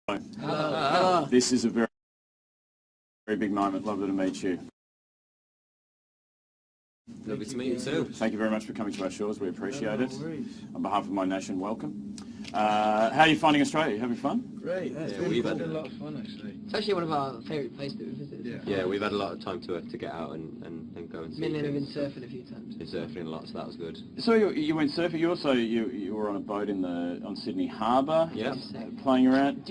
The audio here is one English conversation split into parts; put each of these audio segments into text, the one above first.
Hello. This is a very, very big moment. Lovely to meet you. Lovely to meet you too. Thank you very much for coming to our shores. We appreciate it. On behalf of my nation, welcome. How are you finding Australia? You having fun? Great. Yeah, we've had a lot of fun actually. It's actually one of our favourite places that we've visited. Yeah, we've had a lot of time to get out and go and see. Me and him have been things. surfing a few times. Been surfing a lot, so that was good. So you went surfing. You also you were on a boat on Sydney Harbour. Yeah. Playing around.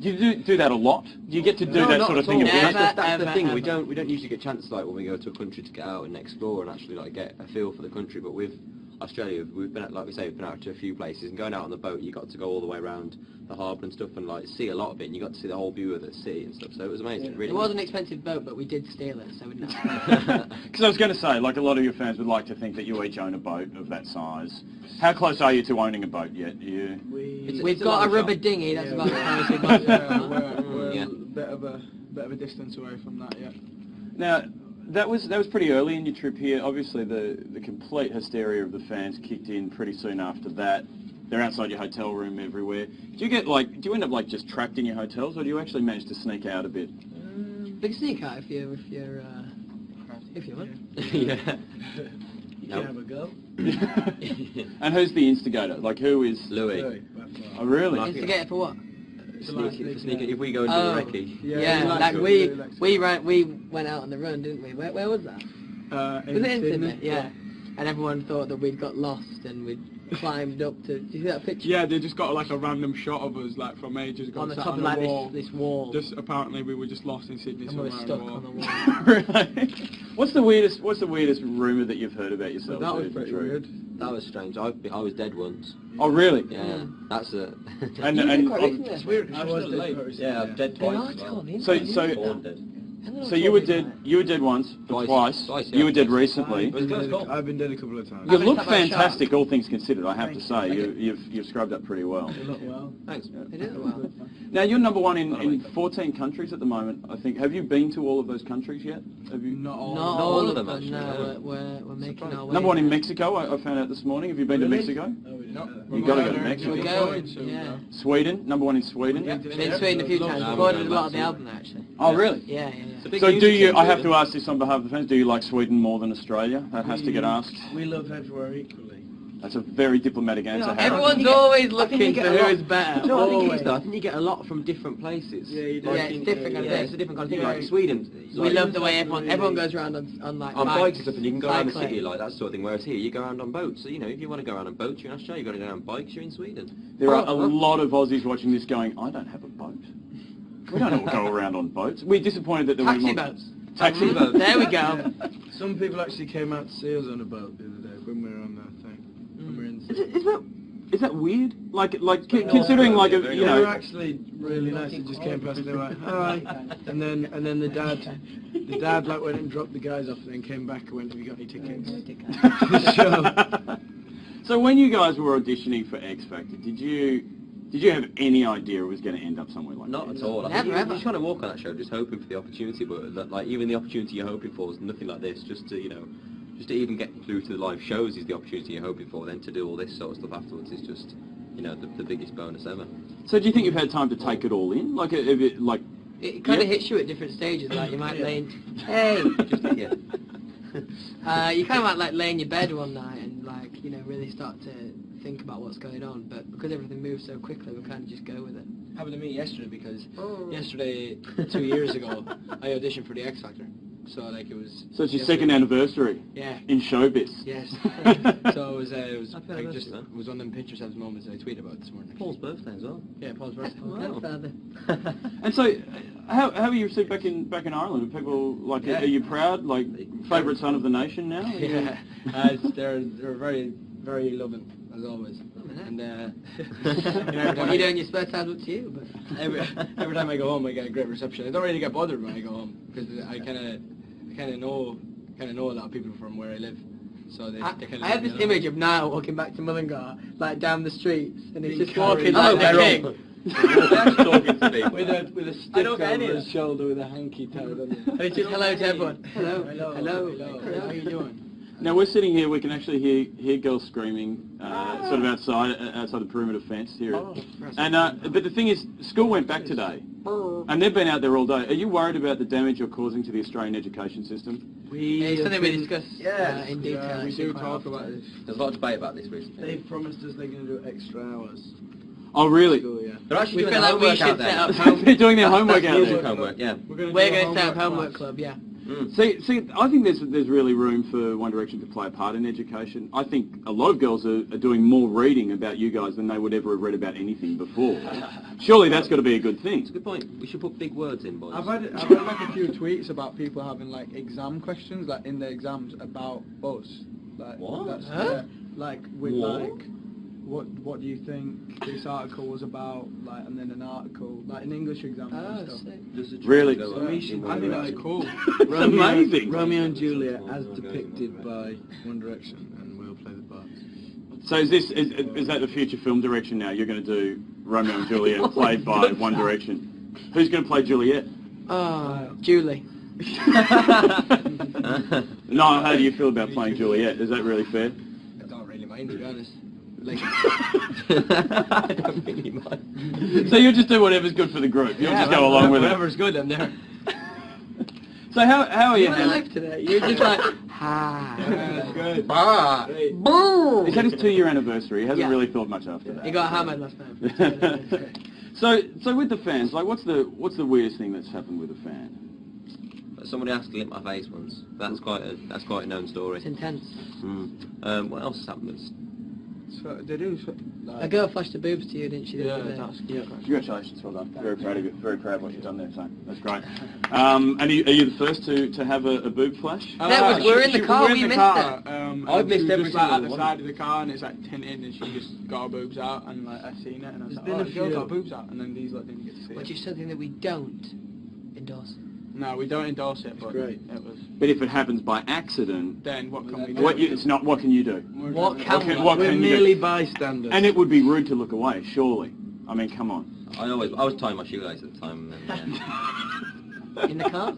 Do you do that a lot? Do you get to do No, that not sort of at thing? all. A bit? That's the thing. We don't usually get chances like when we go to a country to get out and explore and actually like get a feel for the country. But with Australia, we've been like we say, we've been out to a few places and going out on the boat. You got to go all the way around the harbour and stuff and like see a lot of it. And you got to see the whole view of the city and stuff. So it was amazing. Yeah. Really. It was an expensive boat, but we did steal it, so we didn't have to. Because I was going to say, like a lot of your fans would like to think that you each own a boat of that size. How close are you to owning a boat yet? We've got a rubber dinghy. That's about as close we've got. We're a bit of a distance away from that yet. Now, that was pretty early in your trip here. Obviously, the complete hysteria of the fans kicked in pretty soon after that. They're outside your hotel room everywhere. Do you end up like just trapped in your hotels, or do you actually manage to sneak out a bit? Big sneak out if you want. Yeah. You can have a go. And who's the instigator? Like, who is... Louis. Oh, really? Instigator for what? Sneaking. If we go and do a recce. Yeah, like we went out on the run, didn't we? Where was that? Was it in Sydney? Yeah. And everyone thought that we'd got lost and we'd climbed up to... Did you see that picture? Yeah, they just got like a random shot of us like from ages ago. On the top of like this wall. Just apparently we were just lost in Sydney And we somewhere were stuck on on the the wall. wall. Really? What's the weirdest rumour that you've heard about yourself? That was pretty weird. That was strange. I was dead once. Oh, really? Yeah. That's it. And It's weird. I was Yeah, I'm dead twice. So dead. So you were dead once, but twice. Yeah. You were dead recently. I've been dead a couple of times. You look fantastic, all things considered. I have to say, you've scrubbed up pretty well. You look well. Thanks. It is well. Now you're number one in 14 countries at the moment, I think. Have you been to all of those countries yet? Have you? Not all. Not all of them, actually. No, we're making our way. Number one in Mexico. I found out this morning. Have you been to Mexico? No. You got to go to Mexico. We're going. Yeah. Sweden. Number one in Sweden. Been to Sweden a few times. Recorded a lot of the album there, actually. Oh, really? Yeah. So do you, I have to ask this on behalf of the fans, do you like Sweden more than Australia? That has to get asked. We love everywhere equally. That's a very diplomatic answer. Harry. Everyone's always looking for who is better. No, I think it is though. I think you get a lot from different places. Yeah, you do. Yeah, it's different kind of Yeah, thing. it's a different kind of thing. Like Sweden. We love the way everyone goes around on like on bikes and stuff, and you can go around the cycling. city like that sort of thing. Whereas here, you go around on boats. So you know, if you want to go around on boats, you're in Australia. You got to go around on bikes. You're in Sweden. There are a lot of Aussies watching this going, I don't have a boat. We don't go around on boats. We're disappointed that there Taxi weren't more... boats. Taxi boats. There we go. Some people actually came out to see us on a boat the other day when we were on that thing. When we were in Is that weird? Considering like a, They were actually really nice. They just came past and they were like, hi. And then the dad like went and dropped the guys off and then came back and went, have you got any tickets? So when you guys were auditioning for X Factor, did you have any idea it was going to end up somewhere like that? Not at all. Never, you ever. just kind of walk on that show just hoping for the opportunity, but like even the opportunity you're hoping for is nothing like this. Just to even get through to the live shows is the opportunity you're hoping for. Then to do all this sort of stuff afterwards is just the biggest bonus ever. So do you think you've had time to take it all in? It kind of hits you at different stages. Like you might lay in, you kind of might like lay in your bed one night and really start to think about what's going on. But because everything moves so quickly, we kind of just go with it. Happened to me yesterday because yesterday, 2 years ago, I auditioned for the X Factor. So like it was. So it's your second anniversary. Yeah. In showbiz. Yes. So it was one of them pinch yourselves moments that I tweeted about this morning. Paul's birthday as well. Yeah, Paul's birthday. Grandfather. And so, how are you received back in Ireland? Are people like? Yeah. Are you proud? Like favourite son of the nation now? Yeah. They're very very loving as always. And What you do in your spare time, up to you. But every time I go home, I get a great reception. I don't really get bothered when I go home because I kind of know a lot of people from where I live. So they kind of. I have this image of Niall walking back to Mullingar, like down the streets, and he's just carried walking like the king. Talking to people. with a stick over his shoulder with a hanky tied on it. And he's just hello to everyone. Hello. Hello. How you doing? Now we're sitting here. We can actually hear girls screaming, sort of outside the perimeter fence here. But the thing is, school went back today, and they've been out there all day. Are you worried about the damage you're causing to the Australian education system? It's something we discussed in detail. Yeah, we do talk about this. There's a lot of debate about this recently. They've promised us they're going to do extra hours. Oh, really? School, yeah. They're actually We doing feel their like we homework should out set up there. They're doing their homework out Music there. homework, yeah. We're We're going going to set up class. homework club, yeah. See, I think there's really room for One Direction to play a part in education. I think a lot of girls are doing more reading about you guys than they would ever have read about anything before. Surely that's got to be a good thing. It's a good point. We should put big words in, boys. I've had like a few tweets about people having like exam questions, like in their exams about us. Like, What? That's, Huh? like with What? like, what do you think this article was about? Like, and then an article like an English exam and stuff. Really? Go I out in One think that's Direction. cool. It's amazing. Romeo and Juliet as depicted by One Direction, and we'll play the parts. So is that the future film direction now? You're going to do Romeo and Juliet played by One Direction. Who's going to play Juliet? Julie. Niall, how do you feel about playing Juliet? Is that really fair? I don't really mind, to be honest. Like, I don't really mind. So you'll just do whatever's good for the group. You'll just go along with it. whatever's good, I'm there. So how are you? You're alive today. You're just like, ha. That's good. Ah! Boom. He's had his 2-year anniversary. He hasn't Yeah. really thought much after He that. got hammered last time. So with the fans, like, what's the weirdest thing that's happened with a fan? Somebody asked to lick my face once. That's quite a known story. It's intense. What else has happened? So they do. A girl flashed her boobs to you, didn't she? the Yeah, other day? that's Congratulations, well done. Very proud of you. Very proud of what you've done there, so that's great. And are you the first to have a boob flash? We're in the car, we missed it. I've missed every just, like, at single the one. side of the car, and it's like tinted, and she just got her boobs out, and like I seen it, and I was There's like, been oh, a the girl few. got her boobs out, and then these like didn't get to see Which it. is something that we don't endorse. No, we don't endorse it, but great. it was. But if it happens by accident, Then what can we do? what can you do? What can we what We're can you do? merely bystanders. And it would be rude to look away, surely. I mean, come on. I was tying my shoelace at the time. And then, In the car?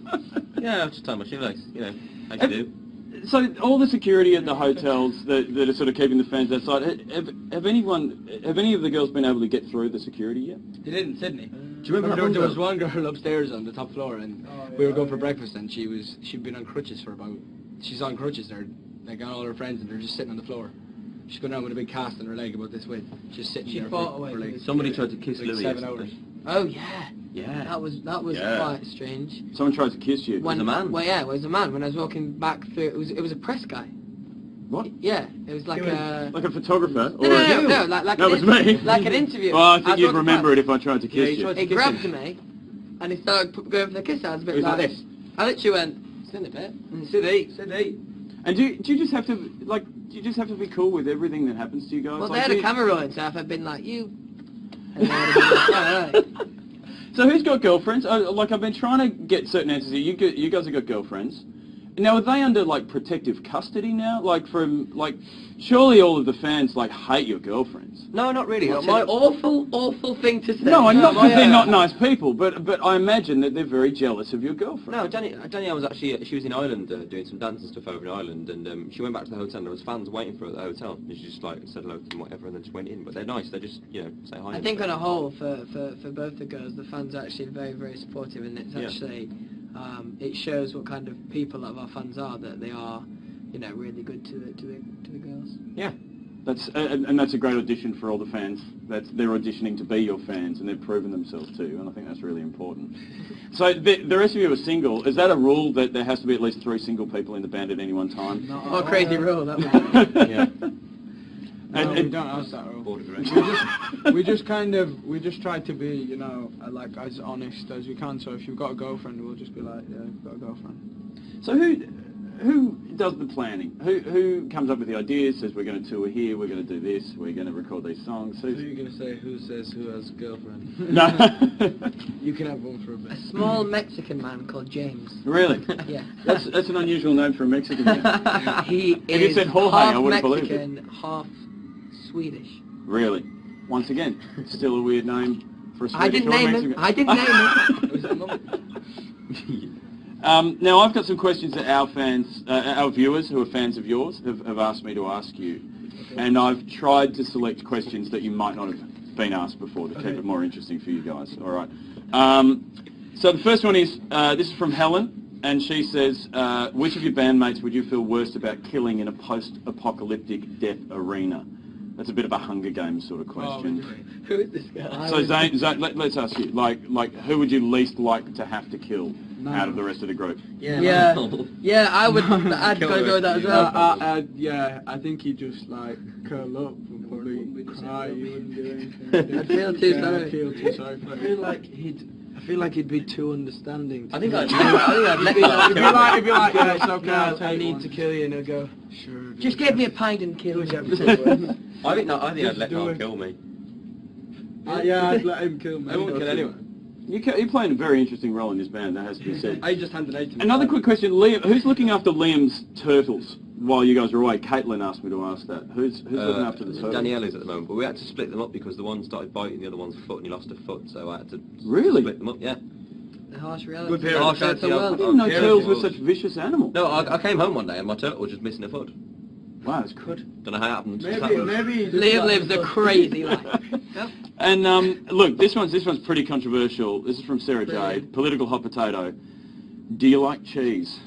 yeah, I was just tying my shoelace. You know, as you do. So all the security at the hotels that are sort of keeping the fans outside, have any of the girls been able to get through the security yet? They did in Sydney. Do you remember there that was one girl upstairs on the top floor, and we were going for breakfast, and she'd been on crutches for about. She's on crutches there, like all her friends, and they're just sitting on the floor. She's going down with a big cast on her leg about this width, just sitting She there fought for away like from Somebody tried to kiss like Louis 7 yesterday. hours. Oh yeah. Yeah. That was Yeah. quite strange. Someone tried to kiss you. When, a man? Well, yeah, it was a man. When I was walking back through, it was a press guy. What? Yeah, it was like a. Like a photographer? No, like That an was me. Like an interview. Well, I think was you'd walking remember past. it if I tried to kiss you. He grabbed me, and he started going for the kiss. I was a bit It was like this. I literally went, sit in a bit. Sit eight. And do you just have to be cool with everything that happens to you guys? Well, Like, they had do a you- camera rolling, so if I'd been like, you... And they would have been like, all right. So who's got girlfriends? Like, I've been trying to get certain answers here. You guys have got girlfriends. Now, are they under, like, protective custody now? Like, surely all of the fans, like, hate your girlfriends. No, not really. It's an awful thing to say. No, I'm not because they're not yeah. nice people, but I imagine that they're very jealous of your girlfriend. No, Danielle was actually, she was in Ireland doing some dance and stuff over in Ireland, and she went back to the hotel, and there was fans waiting for her at the hotel, and she just, like, said hello to them, whatever, and then just went in. But they're nice, they just, you know, say hi. I think on a whole, for both the girls, the fans are actually very, very supportive, and it's actually, it shows what kind of people a lot of our fans are, that they are, you know, really good to the girls. Yeah. That's a great audition for all the fans. They're auditioning to be your fans, and they've proven themselves too, and I think that's really important. So the rest of you are single. Is that a rule that there has to be at least 3 single people in the band at any one time? What a crazy rule that was. Yeah. No, we don't ask that rule. Board of directors. We just try to be, you know, like as honest as we can. So if you've got a girlfriend, we'll just be like, yeah, you've got a girlfriend. So who does the planning? Who comes up with the ideas, says we're going to tour here, we're going to do this, we're going to record these songs? Who are you going to say who says who has a girlfriend? No. You can have one for a A bit. small Mexican man called James. Really? Yeah. That's an unusual name for a Mexican man. He If you is said Jorge, I half wouldn't believe it. Mexican, half Swedish. Really? Once again, still a weird name for a I Swedish didn't or a name Mexican. him. I didn't name him. Was that Now, I've got some questions that our fans, our viewers who are fans of yours have asked me to ask you. And I've tried to select questions that you might not have been asked before to keep it more interesting for you guys. All right. So the first one is, this is from Helen, and she says, which of your bandmates would you feel worst about killing in a post-apocalyptic death arena? That's a bit of a Hunger Games sort of question. Who is this guy? So Zane, let's ask you, like, who would you least like to have to kill out of the rest of the group? Yeah, I would. I'd go with that as well. Yeah, I think he'd just like curl up and probably cry. He wouldn't do anything. I'd feel too sorry. I'd feel too sorry for him. I feel like he'd be too understanding. I think I'd let He'd be like, yeah, it's okay, I need to kill you, and he'll go, sure. Just give me a pint and kill me. I think I'd let Mark kill me. Yeah, I'd let him kill me. I won't kill anyone. You're playing a very interesting role in this band, that has to be said. I just handed out to Another quick question, Liam, who's looking after Liam's turtles while you guys are away? Caitlin asked me to ask that. Who's looking after the turtles? Danielle is at the moment, but we had to split them up because the one started biting the other one's foot and he lost a foot, so I had to split them up, yeah. The harsh reality. Good parents. Harsh reality. I didn't know turtles were such vicious animals. No, I came home one day and my turtle was just missing a foot. Wow, that's good. Don't know how it happened. Maybe Liam lives a crazy life. And look, this one's pretty controversial. This is from Sarah Jade. Political hot potato. Do you like cheese?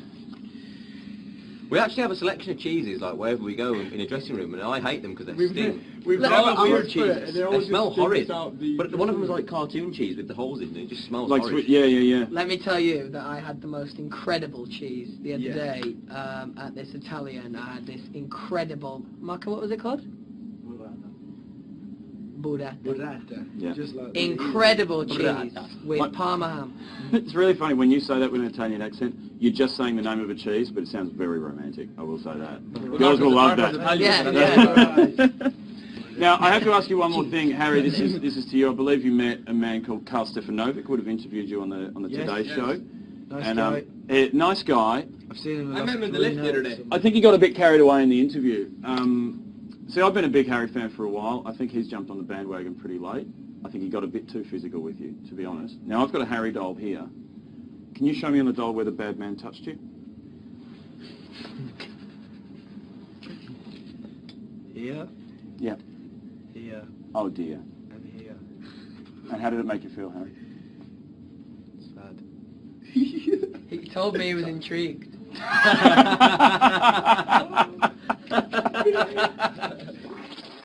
We actually have a selection of cheeses, like wherever we go in a dressing room, and I hate them because they stink. We've never weird cheeses. They smell horrid. But one of them was like cartoon cheese with the holes in it. It just smells Like horrid. yeah. Let me tell you that I had the most incredible cheese the other day at this Italian. I had this incredible... Marco, what was it called? Burrata. Yeah. Just like Incredible cheese with Parma ham. It's really funny when you say that with an Italian accent. You're just saying the name of a cheese, but it sounds very romantic. I will say that. Girls will love that. Yeah. Now I have to ask you one more thing, Harry. This is to you. I believe you met a man called Carl Stefanovic. Would have interviewed you on the Today Show. Nice guy. Nice guy. I've seen him. I met him in the lift the other day. I think he got a bit carried away in the interview. See, I've been a big Harry fan for a while. I think he's jumped on the bandwagon pretty late. I think he got a bit too physical with you, to be honest. Now, I've got a Harry doll here. Can you show me on the doll where the bad man touched you? Here. Yeah. Here. Oh, dear. And here. And how did it make you feel, Harry? Sad. He told me he was intrigued.